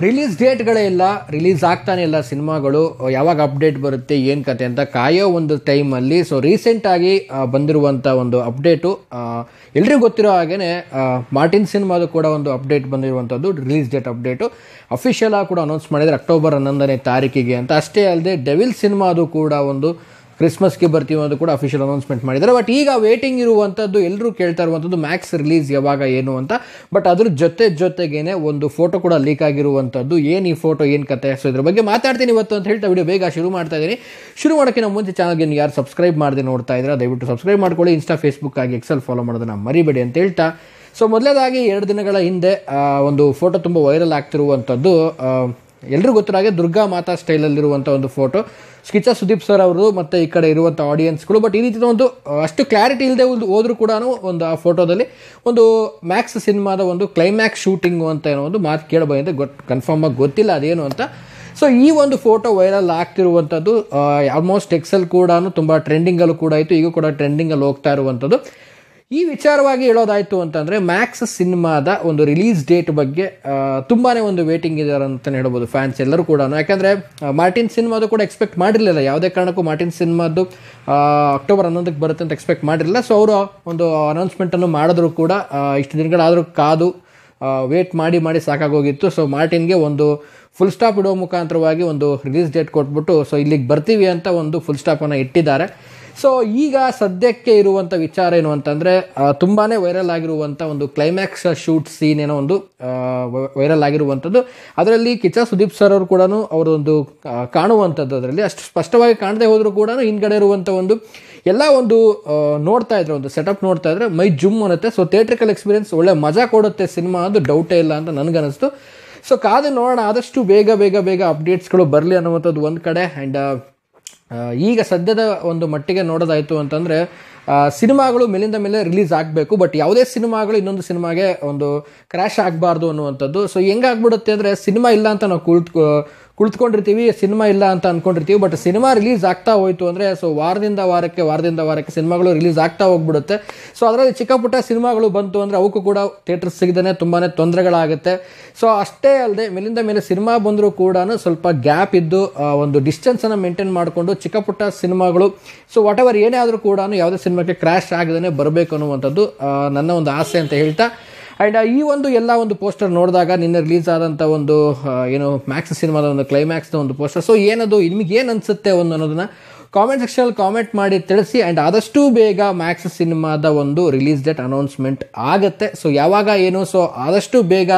Release ಡೇಟ್ಗಳೇ ಇಲ್ಲ, release ಆಗ್ತಾನೆ ಇಲ್ಲ ಸಿನಿಮಾಗಳು. ಯಾವಾಗ ಅಪ್ಡೇಟ್ ಬರುತ್ತೆ ಏನು ಕತೆ ಅಂತ ಕಾಯೋ ಒಂದು ಟೈಮಲ್ಲಿ ರೀಸೆಂಟಾಗಿ ಬಂದಿರುವಂಥ ಒಂದು ಅಪ್ಡೇಟು, ಎಲ್ರಿಗೂ ಗೊತ್ತಿರೋ ಹಾಗೇ ಮಾರ್ಟಿನ್ ಸಿನಿಮಾದು ಕೂಡ ಒಂದು ಅಪ್ಡೇಟ್ ಬಂದಿರುವಂಥದ್ದು, ರಿಲೀಸ್ ಡೇಟ್ ಅಪ್ಡೇಟು ಅಫಿಷಿಯಲ್ ಆಗಿ ಕೂಡ ಅನೌನ್ಸ್ ಮಾಡಿದರೆ ಅಕ್ಟೋಬರ್ 11ನೇ ತಾರೀಕಿಗೆ ಅಂತ. ಅಷ್ಟೇ ಅಲ್ಲದೆ ಡೆವಿಲ್ ಸಿನಿಮಾದು ಕೂಡ ಒಂದು ಕ್ರಿಸ್ಮಸ್ಗೆ ಬರ್ತೀವಿ ಅನ್ನೋದು ಕೂಡ ಅಫಿಷಿಯಲ್ ಅನೌನ್ಸ್ಮೆಂಟ್ ಮಾಡಿದ್ದಾರೆ. ಬಟ್ ಈಗ ವೇಟಿಂಗ್ ಇರುವಂಥದ್ದು, ಎಲ್ಲರೂ ಕೇಳ್ತಾ ಇರುವಂಥದ್ದು ಮ್ಯಾಕ್ಸ್ ರಿಲೀಸ್ ಯಾವಾಗ ಏನು ಅಂತ. ಬಟ್ ಅದ್ರ ಜೊತೆಗೇನೆ ಒಂದು ಫೋಟೋ ಕೂಡ ಲೀಕ್ ಆಗಿರುವಂಥದ್ದು. ಏನು ಈ ಫೋಟೋ, ಏನು ಕತೆ, ಸೊ ಇದ್ರ ಬಗ್ಗೆ ಮಾತಾಡ್ತೀನಿ ಇವತ್ತು ಅಂತ ಹೇಳ್ತಾ ವಿಡಿಯೋ ಬೇಗ ಶುರು ಮಾಡ್ತಾ ಇದ್ದೀನಿ. ಶುರು ಮಾಡೋಕ್ಕಿಂತ ಮುಂಚೆ ಚಾನಲ್ಗೆ ಯಾರು ಸಬ್ಸ್ಕ್ರೈಬ್ ಮಾಡದೆ ನೋಡ್ತಾ ಇದ್ರೆ ದಯವಿಟ್ಟು ಸಬ್ಸ್ಕ್ರೈಬ್ ಮಾಡ್ಕೊಳ್ಳಿ. ಇನ್ಸ್ಟಾ, ಫೇಸ್ಬುಕ್ ಆಗಿ ಎಕ್ಸೆಲ್ ಫಾಲೋ ಮಾಡೋದನ್ನ ಮರಿಬೇಡಿ ಅಂತ ಹೇಳ್ತಾ, ಸೊ ಮೊದಲೇದಾಗಿ 2 ದಿನಗಳ ಹಿಂದೆ ಒಂದು ಫೋಟೋ ತುಂಬ ವೈರಲ್ ಆಗ್ತಿರುವಂಥದ್ದು. ಎಲ್ಲರೂ ಗೊತ್ತಿರೋ ಹಾಗೆ ದುರ್ಗಾ ಮಾತಾ ಸ್ಟೈಲಲ್ಲಿರುವಂಥ ಒಂದು ಫೋಟೋ, ಕಿಚ್ಚ ಸುದೀಪ್ ಸರ್ ಅವರು ಮತ್ತು ಈ ಕಡೆ ಇರುವಂಥ ಆಡಿಯನ್ಸ್ಗಳು. ಬಟ್ ಈ ರೀತಿ ಒಂದು ಅಷ್ಟು ಕ್ಲಾರಿಟಿ ಇಲ್ಲದೆ ಹೋದರೂ ಕೂಡ ಒಂದು ಆ ಫೋಟೋದಲ್ಲಿ ಒಂದು ಮ್ಯಾಕ್ಸ್ ಸಿನಿಮಾದ ಒಂದು ಕ್ಲೈಮ್ಯಾಕ್ಸ್ ಶೂಟಿಂಗು ಅಂತ ಏನೋ ಒಂದು ಮಾತು ಕೇಳಬಂದಿದೆ. ಕನ್ಫರ್ಮ್ ಆಗಿ ಗೊತ್ತಿಲ್ಲ ಅದೇನು ಅಂತ. ಸೊ ಈ ಒಂದು ಫೋಟೋ ವೈರಲ್ ಆಗ್ತಿರುವಂಥದ್ದು ಆಲ್ಮೋಸ್ಟ್ ಎಕ್ಸೆಲ್ ಕೂಡ ತುಂಬ ಟ್ರೆಂಡಿಂಗಲ್ಲೂ ಕೂಡ ಆಯಿತು, ಈಗ ಕೂಡ ಟ್ರೆಂಡಿಂಗಲ್ಲಿ ಹೋಗ್ತಾ ಇರುವಂಥದ್ದು. ಈ ವಿಚಾರವಾಗಿ ಹೇಳೋದಾಯಿತು ಅಂತಂದರೆ ಮ್ಯಾಕ್ಸ್ ಸಿನಿಮಾದ ಒಂದು ರಿಲೀಸ್ ಡೇಟ್ ಬಗ್ಗೆ ತುಂಬಾ ಒಂದು ವೇಟಿಂಗ್ ಇದ್ದಾರೆ ಅಂತಲೇ ಹೇಳ್ಬೋದು ಫ್ಯಾನ್ಸ್ ಎಲ್ಲರೂ ಕೂಡ. ಯಾಕಂದರೆ ಮಾರ್ಟಿನ್ ಸಿನಿಮಾದು ಕೂಡ ಎಕ್ಸ್ಪೆಕ್ಟ್ ಮಾಡಿರಲಿಲ್ಲ, ಯಾವುದೇ ಕಾರಣಕ್ಕೂ ಮಾರ್ಟಿನ್ ಸಿನಿಮಾದ್ದು ಅಕ್ಟೋಬರ್ 11ಕ್ಕೆ ಬರುತ್ತೆ ಅಂತ ಎಕ್ಸ್ಪೆಕ್ಟ್ ಮಾಡಿರಲಿಲ್ಲ. ಸೊ ಅವರು ಒಂದು ಅನೌನ್ಸ್ಮೆಂಟನ್ನು ಮಾಡಿದ್ರು ಕೂಡ ಇಷ್ಟು ದಿನಗಳಾದರೂ ಕಾದು ವೇಟ್ ಮಾಡಿ ಸಾಕಾಗೋಗಿತ್ತು. ಸೊ ಮಾರ್ಟಿನ್ಗೆ ಒಂದು ಫುಲ್ ಸ್ಟಾಪ್ ಇಡೋ ಮುಖಾಂತರವಾಗಿ ಒಂದು ರಿಲೀಸ್ ಡೇಟ್ ಕೊಟ್ಬಿಟ್ಟು ಸೊ ಇಲ್ಲಿಗೆ ಬರ್ತೀವಿ ಅಂತ ಒಂದು ಫುಲ್ ಸ್ಟಾಪನ್ನು ಇಟ್ಟಿದ್ದಾರೆ. ಸೊ ಈಗ ಸದ್ಯಕ್ಕೆ ಇರುವಂಥ ವಿಚಾರ ಏನು ಅಂತಂದರೆ ತುಂಬಾ ವೈರಲ್ ಆಗಿರುವಂಥ ಒಂದು ಕ್ಲೈಮ್ಯಾಕ್ಸ್ ಶೂಟ್ ಸೀನ್ ಏನೋ ಒಂದು ವೈರಲ್ ಆಗಿರುವಂಥದ್ದು. ಅದರಲ್ಲಿ ಕಿಚ್ಚ ಸುದೀಪ್ ಸರ್ ಅವರು ಕೂಡ ಅವರೊಂದು ಕಾಣುವಂಥದ್ದು, ಅದರಲ್ಲಿ ಅಷ್ಟು ಸ್ಪಷ್ಟವಾಗಿ ಕಾಣದೇ ಹೋದರೂ ಕೂಡ ಹಿಂದ್ಗಡೆ ಇರುವಂಥ ಒಂದು ಎಲ್ಲ ಒಂದು ನೋಡ್ತಾ ಇದ್ರೆ, ಒಂದು ಸೆಟಪ್ ನೋಡ್ತಾ ಇದ್ರೆ ಮೈ ಜುಮ್ ಅನ್ನುತ್ತೆ. ಸೊ ಥಿಯೇಟ್ರಿಕಲ್ ಎಕ್ಸ್ಪೀರಿಯನ್ಸ್ ಒಳ್ಳೆ ಮಜಾ ಕೊಡುತ್ತೆ ಸಿನಿಮಾ, ಅದು ಡೌಟೇ ಇಲ್ಲ ಅಂತ ನನಗನ್ನಿಸ್ತು. ಸೊ ಕಾದು ನೋಡೋಣ, ಆದಷ್ಟು ಬೇಗ ಅಪ್ಡೇಟ್ಸ್ಗಳು ಬರಲಿ ಅನ್ನುವಂಥದ್ದು ಒಂದು ಕಡೆ. ಆ್ಯಂಡ್ ಈಗ ಸದ್ಯದ ಒಂದು ಮಟ್ಟಿಗೆ ನೋಡೋದಾಯಿತು ಅಂತಂದರೆ ಸಿನಿಮಾಗಳು ಮೇಲಿಂದ ಮೇಲೆ ರಿಲೀಸ್ ಆಗಬೇಕು, ಬಟ್ ಯಾವುದೇ ಸಿನಿಮಾಗಳು ಇನ್ನೊಂದು ಸಿನಿಮಾಗೆ ಒಂದು ಕ್ರ್ಯಾಶ್ ಆಗಬಾರ್ದು ಅನ್ನುವಂಥದ್ದು. ಸೊ ಹೆಂಗಾಗ್ಬಿಡುತ್ತೆ ಅಂದರೆ ಸಿನಿಮಾ ಇಲ್ಲ ಅಂತ ನಾವು ಕುಳಿತುಕೊಂಡಿರ್ತೀವಿ, ಸಿನಿಮಾ ಇಲ್ಲ ಅಂತ ಅಂದ್ಕೊಂಡಿರ್ತೀವಿ. ಬಟ್ ಸಿನಿಮಾ ರಿಲೀಸ್ ಆಗ್ತಾ ಹೋಯಿತು ಅಂದರೆ ಸೊ ವಾರದಿಂದ ವಾರಕ್ಕೆ ಸಿನಿಮಾಗಳು ರಿಲೀಸ್ ಆಗ್ತಾ ಹೋಗ್ಬಿಡುತ್ತೆ. ಸೊ ಅದರಲ್ಲಿ ಚಿಕ್ಕ ಪುಟ್ಟ ಸಿನಿಮಾಗಳು ಬಂತು ಅಂದರೆ ಅವಕ್ಕೂ ಕೂಡ ಥಿಯೇಟರ್ ಸಿಗದೇ ತುಂಬಾ ತೊಂದರೆಗಳಾಗುತ್ತೆ. ಸೊ ಅಷ್ಟೇ ಅಲ್ಲದೆ ಮೇಲಿಂದ ಮೇಲೆ ಸಿನಿಮಾ ಬಂದರೂ ಕೂಡ ಸ್ವಲ್ಪ ಗ್ಯಾಪ್ ಇದ್ದು ಒಂದು ಡಿಸ್ಟೆನ್ಸನ್ನು ಮೇಂಟೈನ್ ಮಾಡಿಕೊಂಡು ಚಿಕ್ಕ ಪುಟ್ಟ ಸಿನಿಮಾಗಳು ಸೊ ವಾಟ್ ಎವರ್ ಏನೇ ಆದರೂ ಕೂಡ ಯಾವುದೇ ಸಿನಿಮಾಕ್ಕೆ ಕ್ರ್ಯಾಶ್ ಆಗದೇ ಬರಬೇಕು ಅನ್ನುವಂಥದ್ದು ನನ್ನ ಒಂದು ಆಸೆ ಅಂತ ಹೇಳ್ತಾ. ಆ್ಯಂಡ್ ಈ ಒಂದು ಎಲ್ಲ ಒಂದು ಪೋಸ್ಟರ್ ನೋಡಿದಾಗ ನಿನ್ನೆ ರಿಲೀಸ್ ಆದಂಥ ಒಂದು ಏನು ಮ್ಯಾಕ್ಸ್ ಸಿನಿಮಾದ ಒಂದು ಕ್ಲೈಮ್ಯಾಕ್ಸ್ನ ಒಂದು ಪೋಸ್ಟರ್, ಸೊ ಏನದು ನಿಮಗೇನು ಅನಿಸುತ್ತೆ ಒಂದು ಅನ್ನೋದನ್ನು ಕಾಮೆಂಟ್ ಸೆಕ್ಷನಲ್ಲಿ ಕಾಮೆಂಟ್ ಮಾಡಿ ತಿಳಿಸಿ. ಆ್ಯಂಡ್ ಆದಷ್ಟು ಬೇಗ ಮ್ಯಾಕ್ಸ್ ಸಿನಿಮಾದ ಒಂದು ರಿಲೀಸ್ ಡೇಟ್ ಅನೌನ್ಸ್ಮೆಂಟ್ ಆಗುತ್ತೆ. ಸೊ ಯಾವಾಗ ಏನು, ಸೊ ಆದಷ್ಟು ಬೇಗ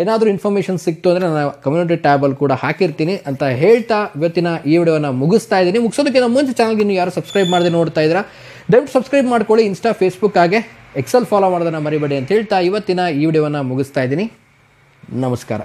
ಏನಾದರೂ ಇನ್ಫಾರ್ಮೇಷನ್ ಸಿಕ್ತು ಅಂದರೆ ನಾನು ಕಮ್ಯುನಿಟಿ ಟ್ಯಾಬಲ್ಲಿ ಕೂಡ ಹಾಕಿರ್ತೀನಿ ಅಂತ ಹೇಳ್ತಾ ಇವತ್ತಿನ ಈ ವಿಡಿಯೋನ ಮುಗಿಸ್ತಾ ಇದ್ದೀನಿ. ಮುಗಿಸೋದಕ್ಕಿಂತ ಮುಂಚೆ ಚಾನಲ್ಗೆ ನೀವು ಯಾರು ಸಬ್ಸ್ಕ್ರೈಬ್ ಮಾಡದೆ ನೋಡ್ತಾ ಇದ್ದೀರಾ ದಯವಿಟ್ಟು ಸಬ್ಸ್ಕ್ರೈಬ್ ಮಾಡ್ಕೊಳ್ಳಿ. ಇನ್ಸ್ಟಾ, ಫೇಸ್ಬುಕ್ ಹಾಗೆ ಎಕ್ಸೆಲ್ ಫಾಲೋ ಮಾಡೋದನ್ನು ಮರಿಬೇಡಿ ಅಂತ ಹೇಳ್ತಾ ಇವತ್ತಿನ ಈ ವಿಡಿಯೋವನ್ನು ಮುಗಿಸ್ತಾ ಇದ್ದೀನಿ. ನಮಸ್ಕಾರ.